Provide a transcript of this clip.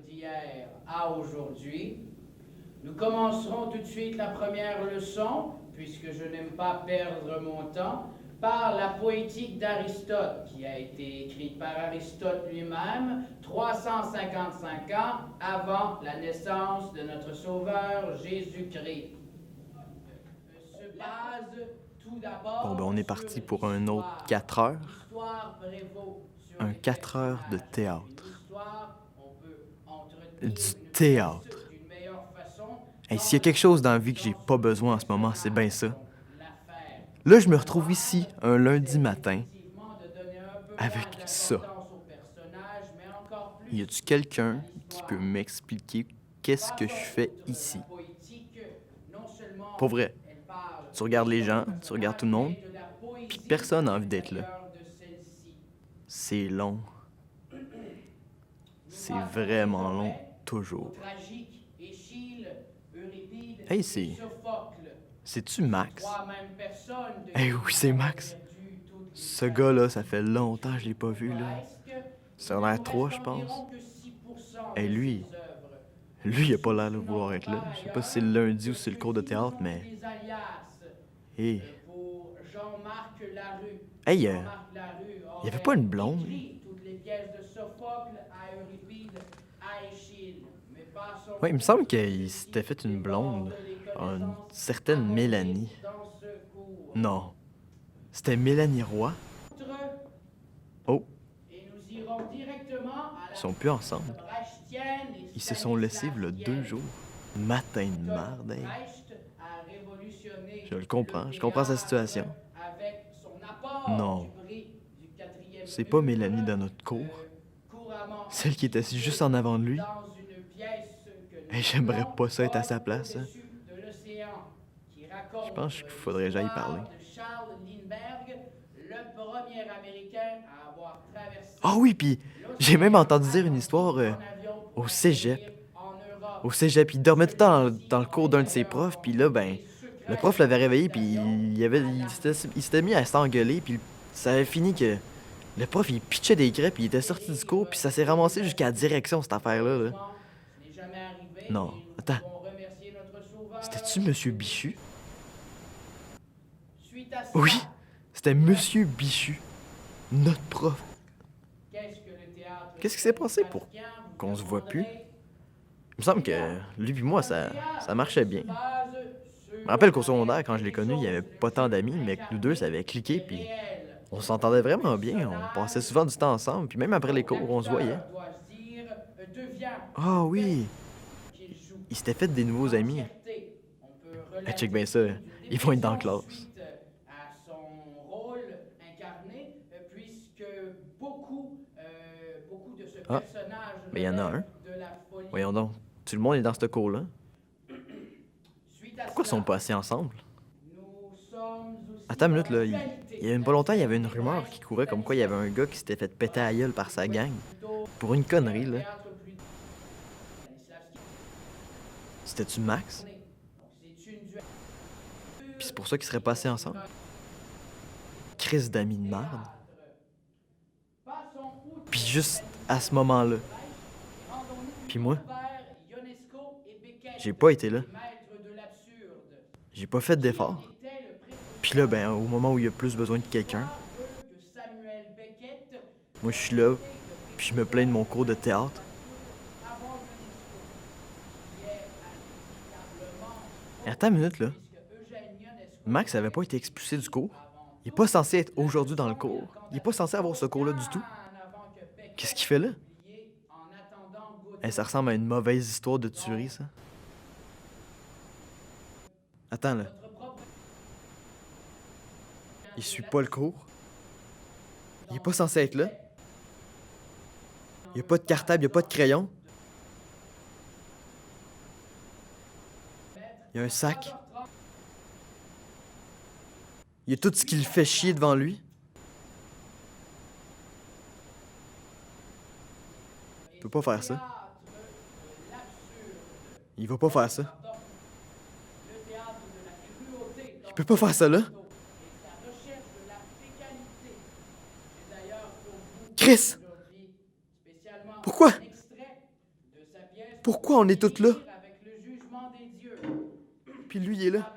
d'hier à aujourd'hui. Nous commencerons tout de suite la première leçon, puisque je n'aime pas perdre mon temps, par la poétique d'Aristote, qui a été écrite par Aristote lui-même, 355 ans avant la naissance de notre Sauveur Jésus-Christ. Se base tout Bon, d'abord ben on est sur parti pour un autre 4 heures. L'histoire prévaut sur Un les 4 heures de personnages. théâtre. Une histoire, on peut entretenir Du une théâtre. pièce d'une meilleure façon Hey, dans s'il y a le quelque chose dans la vie que j'ai sens pas où les besoin en ce moment, c'est bien ça. personnages font l'affaire. Là, je me retrouve ici, un lundi matin, Effectivement, de donner un peu avec moins ça. d'importance aux personnages, mais encore plus Y a-tu quelqu'un à qui l'histoire. peut m'expliquer qu'est-ce que je Passons fais outre ici? la poétique, non seulement Pour vrai, elle parle tu regardes les de gens, son tu regardes tout le personnage, monde, mais de la puis poésie personne n'a à envie d'être là. l'intérieur de celle-ci. C'est long. Nous C'est passons vraiment long, désormais toujours. au tragique Échille, Euripide Hey, et c'est... Sophocle. C'est-tu Max? Trois mêmes personnes de Hey, qui oui, c'est on a Max. perdu toutes les Ce traces. gars-là, ça fait longtemps que je l'ai pas vu, là. Presque, Ça il a ne l'air nous 3, reste je pense. environ que 6% Hey, de lui, ses œuvres. lui, il a pas l'air de vouloir être là. Je sais pas si c'est le lundi ou si c'est le cours de théâtre, mais... Des alias Hey, pour Jean-Marc Larue. hey, Jean-Marc Larue y avait pas une aurait blonde? écrit toutes les pièces de Sophocle à Euripide, à Échille. Mais passons ouais, il me semble qu'il s'était fait une blonde. Une certaine Mélanie. dans ce cours. Non. C'était Mélanie Roy. Oh, Et nous irons directement à ils la sont plus ensemble. Brechtienne et Ils se sont laissés v'là Stanislavskienne. 2 jours. Matin de marde, hey. Brecht a révolutionné Je le comprends le sa théâtre situation. avec son apport Non. du prix du quatrième C'est pas mur, Mélanie dans notre cour. couramment Celle qui est assise juste en avant de lui. dans une pièce que nous Hey, j'aimerais appelons pas ça être à sa place, hein. Au-dessus de l'océan, qui raconte Je pense qu'il faudrait que j'aille l'histoire parler. de Charles Lindbergh, le premier Américain à avoir traversé Ah oui, puis j'ai même entendu dire une histoire au cégep. Au cégep, il dormait tout le temps dans le cours d'un de ses profs, puis là, ben, le prof l'avait réveillé, puis il s'était mis à s'engueuler, puis ça avait fini que le prof, il pitchait des crêpes, puis il était sorti du cours, puis ça s'est ramassé jusqu'à la direction, cette affaire-là. Là. Non, attends. C'était-tu Monsieur Bichu? Oui, c'était Monsieur Bichu, notre prof. Qu'est-ce qui s'est passé pour qu'on se voit plus? Il me semble que lui et moi, ça marchait bien. Je me rappelle qu'au secondaire, quand je l'ai connu, il n'y avait pas tant d'amis, mais que nous deux, ça avait cliqué, puis on s'entendait vraiment bien. On passait souvent du temps ensemble, puis même après les cours, on se voyait. Ah oui! Il s'était fait des nouveaux amis. Hey, check bien ça, ils vont être dans la classe. À son rôle incarné, puisque beaucoup de ce Ah, personnage mais il y en a un. de la folie. Voyons donc, tout le monde est dans ce cours-là. Suite à Pourquoi ils cela, sont pas assis ensemble? nous sommes aussi Attends une minute, dans là. la Il qualité y a pas longtemps, il y avait une rumeur qui courait comme quoi il y avait un gars qui s'était fait péter à gueule par sa gang. Pour une connerie, là. théâtre plus- Stanislavski. C'était-tu Max? Donc, c'est une dualité. Puis c'est pour ça qu'ils seraient pas assis ensemble? Crise d'amis de merde. Passons outre Puis juste à ce moment-là. et rendons-nous Puis moi, vers Ionesco et Beckett, j'ai pas été là. les maîtres de l'absurde. J'ai pas fait d'effort. Était le précurseur Puis là, ben, au moment où il y a plus besoin de quelqu'un, que Samuel Beckett moi je suis là, puis je me plains de mon cours de théâtre. avant Ionesco, qui est indiscutablement Et attends une minute, là. puisque Eugène Ionesco Max avait pas été expulsé du cours. Il est pas censé être aujourd'hui dans le cours. Il est pas censé avoir ce cours-là du tout. avant que Beckett Qu'est-ce qu'il fait là? publié en attendant Godot. Eh, ça ressemble à une mauvaise histoire de tuerie, ça. Attends, là. Notre propre Il suit pas le cours. Il est pas censé être là. Il y a pas de cartable, il y a pas de crayon. Il y a un sac. Il y a tout ce qui le fait chier devant lui. Il peut pas faire ça. Il va pas faire ça. le théâtre de la cruauté Il peut pas faire ça là. et la recherche de la fécalité. C'est d'ailleurs pour vous Chris! aujourd'hui spécialement Pourquoi? un extrait de Pourquoi on est toutes là? avec le jugement des dieux. Puis lui, il est là.